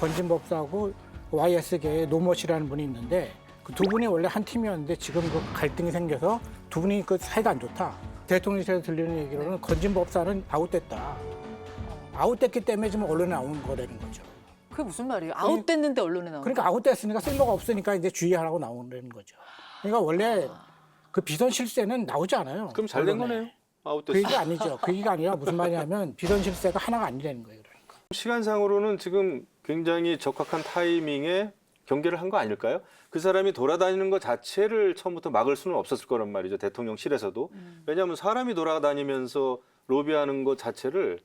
건진법사하고 YS계의 노모씨라는 분이 있는데 그 두 분이 원래 한 팀이었는데 지금 그 갈등이 생겨서 두 분이 그 사이가 안 좋다. 대통령실에서 들리는 얘기로는 건진법사는 아웃됐다. 아웃됐기 때문에 지금 언론에 나오는 거라는 거죠. 그게 무슨 말이에요? 아웃됐는데 언론에 나오는 그러니까 아웃됐으니까 쓸모가 없으니까 이제 주의하라고 나오는 거죠. 그러니까 원래 그 비선 실세는 나오지 않아요. 그럼 잘 된 언론에. 거네요. 아웃됐어. 그 얘기가 아니죠. 그 얘기가 아니라 무슨 말이냐면 비선 실세가 하나가 아니라는 거예요. 그러니까. 시간상으로는 지금 굉장히 적합한 타이밍에 경계를 한 거 아닐까요? 그 사람이 돌아다니는 것 자체를 처음부터 막을 수는 없었을 거란 말이죠. 대통령실에서도. 왜냐하면 사람이 돌아다니면서 로비하는 것 자체를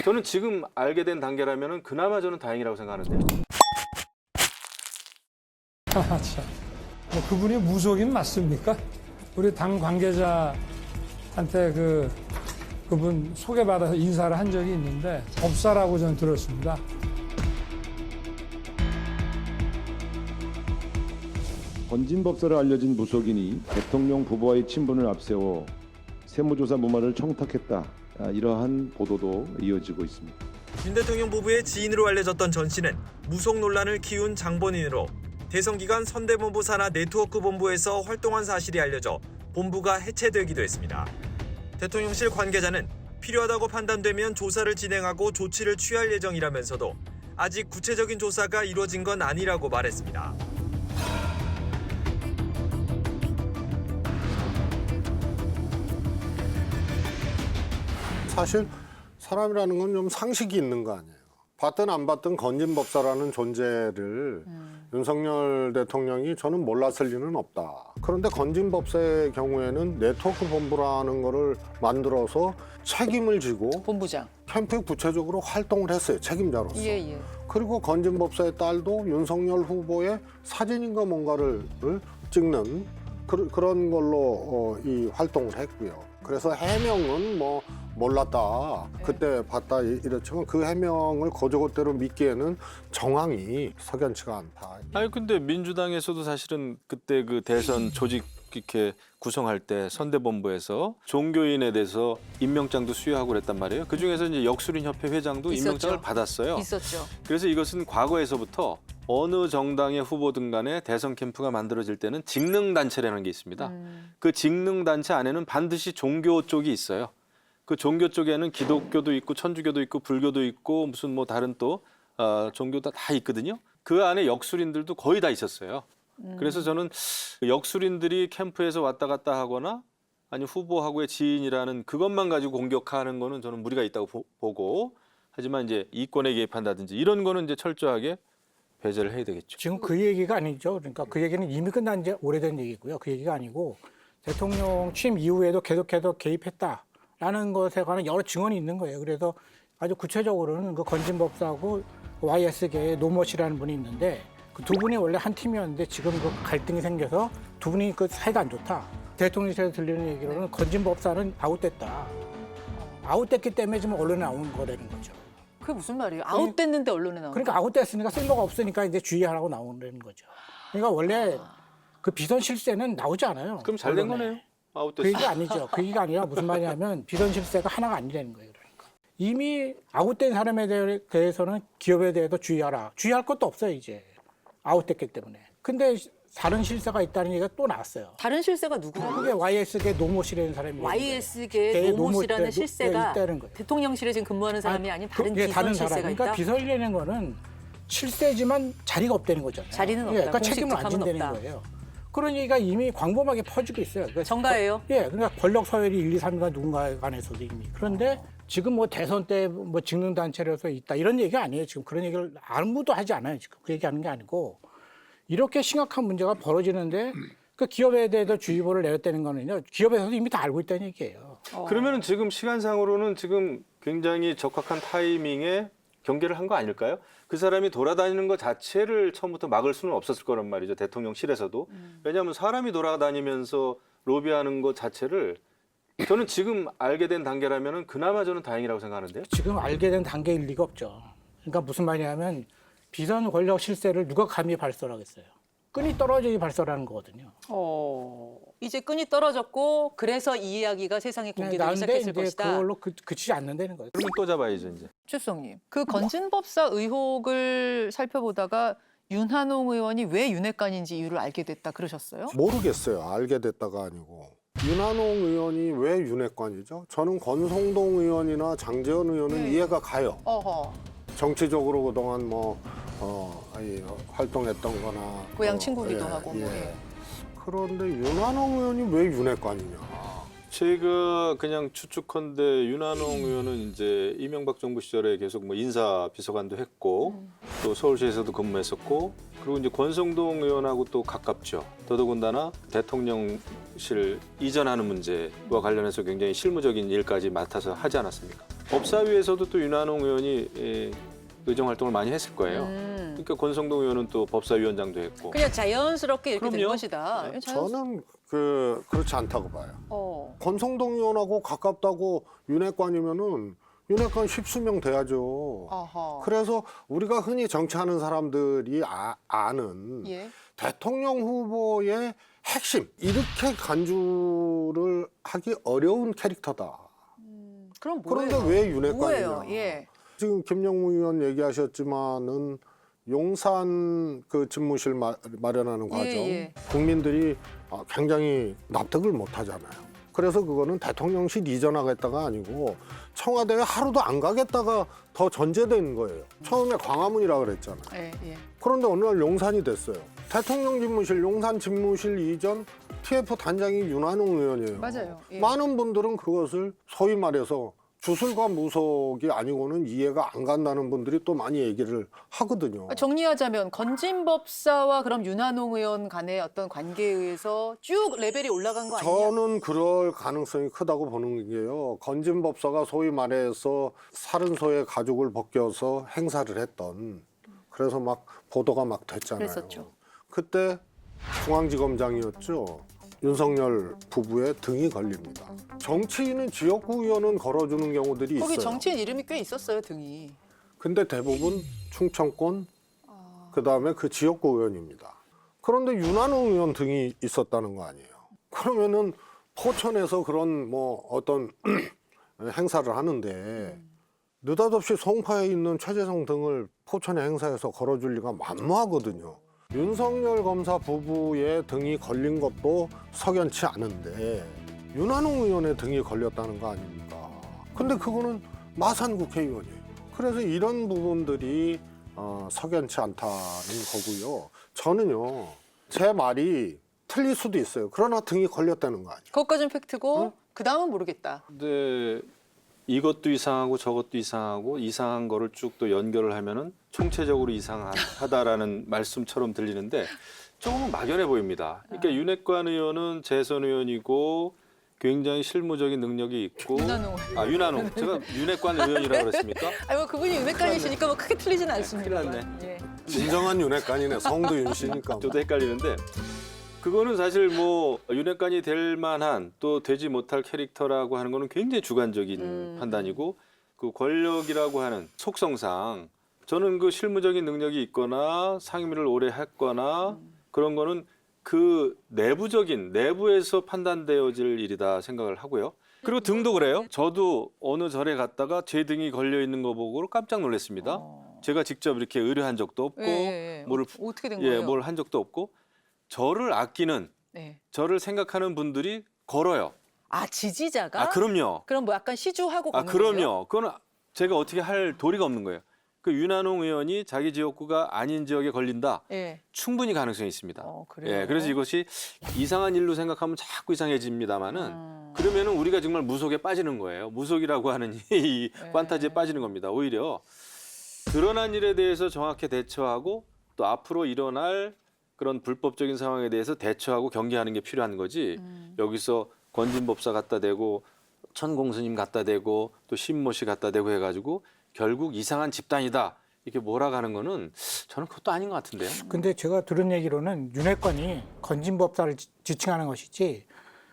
저는 지금 알게 된 단계라면 그나마 저는 다행이라고 생각하는데요. 참. 뭐 그분이 무속인 맞습니까? 우리 당 관계자한테 그분 소개받아서 인사를 한 적이 있는데 법사라고 저는 들었습니다. 건진법사로 알려진 무속인이 대통령 부부와의 친분을 앞세워 세무조사 무마를 청탁했다. 이러한 보도도 이어지고 있습니다. 윤 대통령 부부의 지인으로 알려졌던 전 씨는 무속 논란을 키운 장본인으로 대선 기간 선대본부 산하 네트워크 본부에서 활동한 사실이 알려져 본부가 해체되기도 했습니다. 대통령실 관계자는 필요하다고 판단되면 조사를 진행하고 조치를 취할 예정이라면서도 아직 구체적인 조사가 이루어진 건 아니라고 말했습니다. 사실 사람이라는 건 좀 상식이 있는 거 아니에요. 봤든 안 봤든 건진법사라는 존재를 윤석열 대통령이 저는 몰랐을 리는 없다. 그런데 건진법사의 경우에는 네트워크 본부라는 거를 만들어서 책임을 지고 본부장. 캠프에 구체적으로 활동을 했어요. 책임자로서. 예. 그리고 건진법사의 딸도 윤석열 후보의 사진인가 뭔가를 찍는 그런 걸로 이 활동을 했고요. 그래서 해명은 뭐 몰랐다, 그때 봤다 이렇지만 그 해명을 거저것대로 믿기에는 정황이 석연치가 않다. 아니 근데 민주당에서도 사실은 그때 그 대선 조직 이렇게 구성할 때 선대본부에서 종교인에 대해서 임명장도 수여하고 그랬단 말이에요. 그 중에서 이제 역술인협회 회장도 있었죠. 임명장을 받았어요. 있었죠. 그래서 이것은 과거에서부터 어느 정당의 후보든 간에 대선 캠프가 만들어질 때는 직능단체라는 게 있습니다. 그 직능단체 안에는 반드시 종교 쪽이 있어요. 그 종교 쪽에는 기독교도 있고 천주교도 있고 불교도 있고 무슨 뭐 다른 또 종교도 다 있거든요. 그 안에 역술인들도 거의 다 있었어요. 그래서 저는 역술인들이 캠프에서 왔다 갔다 하거나 아니 후보하고의 지인이라는 그것만 가지고 공격하는 거는 저는 무리가 있다고 보고, 하지만 이제 이권에 개입한다든지 이런 거는 이제 철저하게 배제를 해야 되겠죠. 지금 그 얘기가 아니죠. 그러니까 그 얘기는 이미 끝난 지 오래된 얘기고요. 그 얘기가 아니고 대통령 취임 이후에도 계속해서 개입했다라는 것에 관한 여러 증언이 있는 거예요. 그래서 아주 구체적으로는 그 건진법사하고 YS계의 노모씨라는 분이 있는데 그 두 분이 원래 한 팀이었는데 지금 그 갈등이 생겨서 두 분이 그 사이가 안 좋다. 대통령실에서 들리는 얘기로는 건진법사는 아웃됐다. 아웃됐기 때문에 지금 언론에 나오는 거라는 거죠. 그게 무슨 말이에요? 아웃됐는데 언론에 나오는 그러니까 아웃됐으니까 쓸모가 없으니까 이제 주의하라고 나오는 거죠. 그러니까 원래 그 비선 실세는 나오지 않아요. 그럼 잘 된 언론에. 거네요. 그 아웃됐어. 얘기가 아니죠. 그 얘기가 아니라 무슨 말이냐면 비선 실세가 하나가 아니라는 거예요. 그러니까 이미 아웃된 사람에 대해서는 기업에 대해서 주의하라. 주의할 것도 없어요 이제. 아웃됐기 때문에. 근데 다른 실세가 있다는 얘기가 또 나왔어요. 다른 실세가 누구예요? 그게 YS계 노모씨라는 사람이 YS계 노모씨라는 실세가 있다는 거예요. 대통령실에 지금 근무하는 사람이 아닌 다른 비선 다른 실세가 사람. 그러니까 있다? 비서이라는 거는 실세지만 자리가 없다는 거잖아요. 자리는 없다. 그러니까 공식 책임을 안 특함은 진다는 없다. 거예요. 그런 얘기가 이미 광범하게 퍼지고 있어요. 그러니까 정가예요? 그러니까 권력 서열이 1, 2, 3가 누군가에 관해서도 이미. 그런데 지금 뭐 대선 때 뭐 직능단체로서 있다 이런 얘기가 아니에요. 지금 그런 얘기를 아무도 하지 않아요. 지금 그 얘기하는 게 아니고 이렇게 심각한 문제가 벌어지는데 그 기업에 대해서 주의보를 내렸다는 거는요. 기업에서도 이미 다 알고 있다는 얘기예요. 그러면은 지금 시간상으로는 지금 굉장히 적합한 타이밍에 경계를 한 거 아닐까요? 그 사람이 돌아다니는 것 자체를 처음부터 막을 수는 없었을 거란 말이죠. 대통령실에서도. 왜냐하면 사람이 돌아다니면서 로비하는 것 자체를 저는 지금 알게 된 단계라면 그나마 저는 다행이라고 생각하는데요. 지금 알게 된 단계일 리가 없죠. 그러니까 무슨 말이냐면 비선 권력 실세를 누가 감히 발설하겠어요. 끈이 떨어지기 발설하는 거거든요. 이제 끈이 떨어졌고 그래서 이 이야기가 세상에 공개되기 나는데 시작했을 이제 것이다. 그걸로 그치지 않는다는 거예요. 그러면 또 잡아야죠 이제. 최수성님, 그 건진법사 의혹을 살펴보다가 윤한홍 의원이 왜 윤핵관인지 이유를 알게 됐다 그러셨어요? 모르겠어요. 알게 됐다가 아니고. 윤한홍 의원이 왜 윤핵관이죠? 저는 권성동 의원이나 장제원 의원은 네. 이해가 가요. 어허. 정치적으로 그동안 활동했던 거나. 고향 친구기도 하고. 예. 뭐, 예. 그런데 윤한홍 의원이 왜 윤핵관이냐. 제가 그냥 추측컨대 윤한홍 의원은 이제 이명박 정부 시절에 계속 뭐 인사 비서관도 했고 또 서울시에서도 근무했었고 그리고 이제 권성동 의원하고 또 가깝죠. 더더군다나 대통령실 이전하는 문제와 관련해서 굉장히 실무적인 일까지 맡아서 하지 않았습니까? 법사위에서도 또 윤한홍 의원이 의정 활동을 많이 했을 거예요. 그러니까 권성동 의원은 또 법사위원장도 했고. 그냥 자연스럽게 이렇게 된 그럼요. 것이다. 저는 그렇지 않다고 봐요. 권성동 의원하고 가깝다고 윤핵관이면은 윤핵관 10수명 돼야죠. 어허. 그래서 우리가 흔히 정치하는 사람들이 아는 예. 대통령 후보의 핵심 이렇게 간주를 하기 어려운 캐릭터다. 그럼 뭐예요? 그런데 왜 윤핵관이냐? 뭐예요? 예. 지금 김영무 의원 얘기하셨지만은 용산 그 집무실 마련하는 과정 예. 국민들이 굉장히 납득을 못 하잖아요. 그래서 그거는 대통령실 이전하겠다가 아니고 청와대에 하루도 안 가겠다가 더 전제된 거예요. 처음에 광화문이라 그랬잖아요. 예. 그런데 어느 날 용산이 됐어요. 대통령 집무실, 용산 집무실 이전 TF 단장이 윤한홍 의원이에요. 맞아요. 예. 많은 분들은 그것을 소위 말해서 주술과 무속이 아니고는 이해가 안 간다는 분들이 또 많이 얘기를 하거든요. 정리하자면 건진법사와 그럼 윤한홍 의원 간의 어떤 관계에 의해서 쭉 레벨이 올라간 거 아니냐? 저는 그럴 가능성이 크다고 보는 게요. 건진법사가 소위 말해서 살인소의 가죽을 벗겨서 행사를 했던 그래서 막 보도가 막 됐잖아요. 그랬었죠. 그때 중앙지검장이었죠. 윤석열 부부의 등이 걸립니다. 정치인은 지역구 의원은 걸어주는 경우들이 있어요. 거기 정치인 이름이 꽤 있었어요, 등이. 근데 대부분 충청권, 그다음에 그 지역구 의원입니다. 그런데 윤한홍 의원 등이 있었다는 거 아니에요. 그러면은 포천에서 그런 뭐 어떤 행사를 하는데 느닷없이 송파에 있는 최재성 등을 포천의 행사에서 걸어줄 리가 만무하거든요. 윤석열 검사 부부의 등이 걸린 것도 석연치 않은데 윤한홍 의원의 등이 걸렸다는 거 아닙니까? 근데 그거는 마산 국회의원이에요. 그래서 이런 부분들이 석연치 않다는 거고요. 저는요, 제 말이 틀릴 수도 있어요. 그러나 등이 걸렸다는 거 아니에요. 그것까지는 팩트고 그 다음은 모르겠다. 근데 이것도 이상하고 저것도 이상하고 이상한 거를 쭉 또 연결을 하면은 총체적으로 이상하다라는 말씀처럼 들리는데 조금은 막연해 보입니다. 그러니까 윤핵관 의원은 재선 의원이고 굉장히 실무적인 능력이 있고 윤한홍 제가 윤핵관 의원이라고 그랬습니까? 아니 뭐 그분이 윤핵관이시니까 뭐 크게 틀리지는 않습니다. 큰일 났네. 예. 진정한 윤핵관이네. 성도윤 씨니까. 저도 헷갈리는데 그거는 사실 뭐 윤핵관이 될 만한 또 되지 못할 캐릭터라고 하는 거는 굉장히 주관적인 판단이고 그 권력이라고 하는 속성상 저는 그 실무적인 능력이 있거나 상임위를 오래 했거나 그런 거는 그 내부에서 판단되어질 일이다 생각을 하고요. 그리고 등도 그래요. 저도 어느 절에 갔다가 제 등이 걸려 있는 거 보고 깜짝 놀랐습니다. 제가 직접 이렇게 의뢰한 적도 없고 어떻게 된 거예요? 뭘 한 적도 없고 저를 아끼는 네. 저를 생각하는 분들이 걸어요. 아 지지자가? 그럼요. 그럼 뭐 약간 시주하고 걷는 그럼요. 거예요? 그건 제가 어떻게 할 도리가 없는 거예요. 그 윤한홍 의원이 자기 지역구가 아닌 지역에 걸린다. 예. 충분히 가능성이 있습니다. 그래요? 예, 그래서 이것이 이상한 일로 생각하면 자꾸 이상해집니다만은 그러면은 우리가 정말 무속에 빠지는 거예요. 무속이라고 하는 이 판타지에 빠지는 겁니다. 오히려 드러난 일에 대해서 정확히 대처하고 또 앞으로 일어날 그런 불법적인 상황에 대해서 대처하고 경계하는 게 필요한 거지. 여기서 권진법사 갖다 대고 천공스님 갖다 대고 또 신모 씨 갖다 대고 해가지고 결국 이상한 집단이다. 이렇게 몰아가는 거는 저는 그것도 아닌 것 같은데요. 근데 제가 들은 얘기로는 윤핵관이 건진법사를 지칭하는 것이지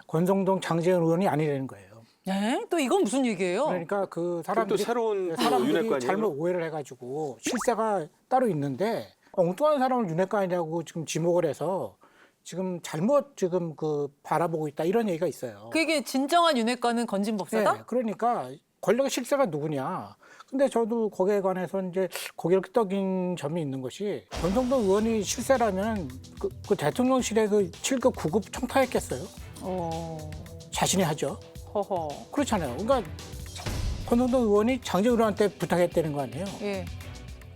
권성동 장제원 의원이 아니라는 거예요. 네? 또 이건 무슨 얘기예요? 그러니까 그 또 사람들이 새로운 사람들이 윤핵관이에요. 잘못 오해를 해가지고 실세가 따로 있는데 엉뚱한 사람을 윤핵관이라고 지금 지목을 해서 지금 잘못 지금 그 바라보고 있다 이런 얘기가 있어요. 그게 진정한 윤핵관은 건진법사다? 네, 그러니까 권력의 실세가 누구냐. 근데 저도 거기에 관해서 이제 고개를 끄덕인 점이 있는 것이 권성동 의원이 실세라면 그 대통령실에서 7급 9급 청탁했겠어요? 자신이 하죠. 허허. 그렇잖아요. 그러니까 권성동 의원이 장재훈한테 부탁했다는 거 아니에요? 예.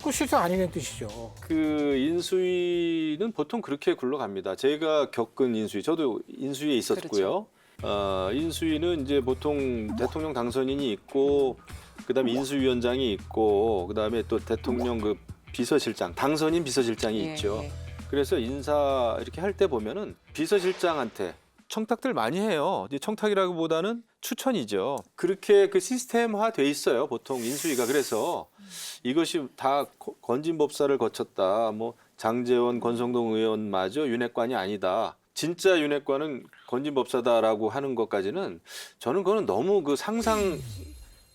그 실세 아니는 뜻이죠. 그 인수위는 보통 그렇게 굴러갑니다. 제가 겪은 인수위, 저도 인수위에 있었고요. 인수위는 이제 보통 대통령 당선인이 있고, 그다음에 인수위원장이 있고, 그다음에 또 대통령 그 비서실장, 당선인 비서실장이 예, 있죠. 예. 그래서 인사 이렇게 할 때 보면은 비서실장한테 청탁들 많이 해요. 이제 청탁이라기보다는 추천이죠. 그렇게 그 시스템화 돼 있어요. 보통 인수위가. 그래서 이것이 다 건진법사를 거쳤다. 뭐 장제원, 권성동 의원마저 윤핵관이 아니다. 진짜 윤핵관은 건진법사다라고 하는 것까지는 저는 그거는 너무 그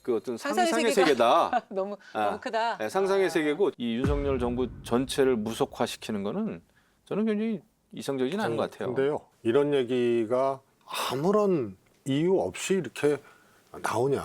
그 어떤 상상의 세계다. 너무 아, 크다. 네, 상상의 세계고 이 윤석열 정부 전체를 무속화시키는 거는 저는 굉장히 이상적이진 않은 것 같아요. 근데요, 이런 얘기가 아무런 이유 없이 이렇게 나오냐.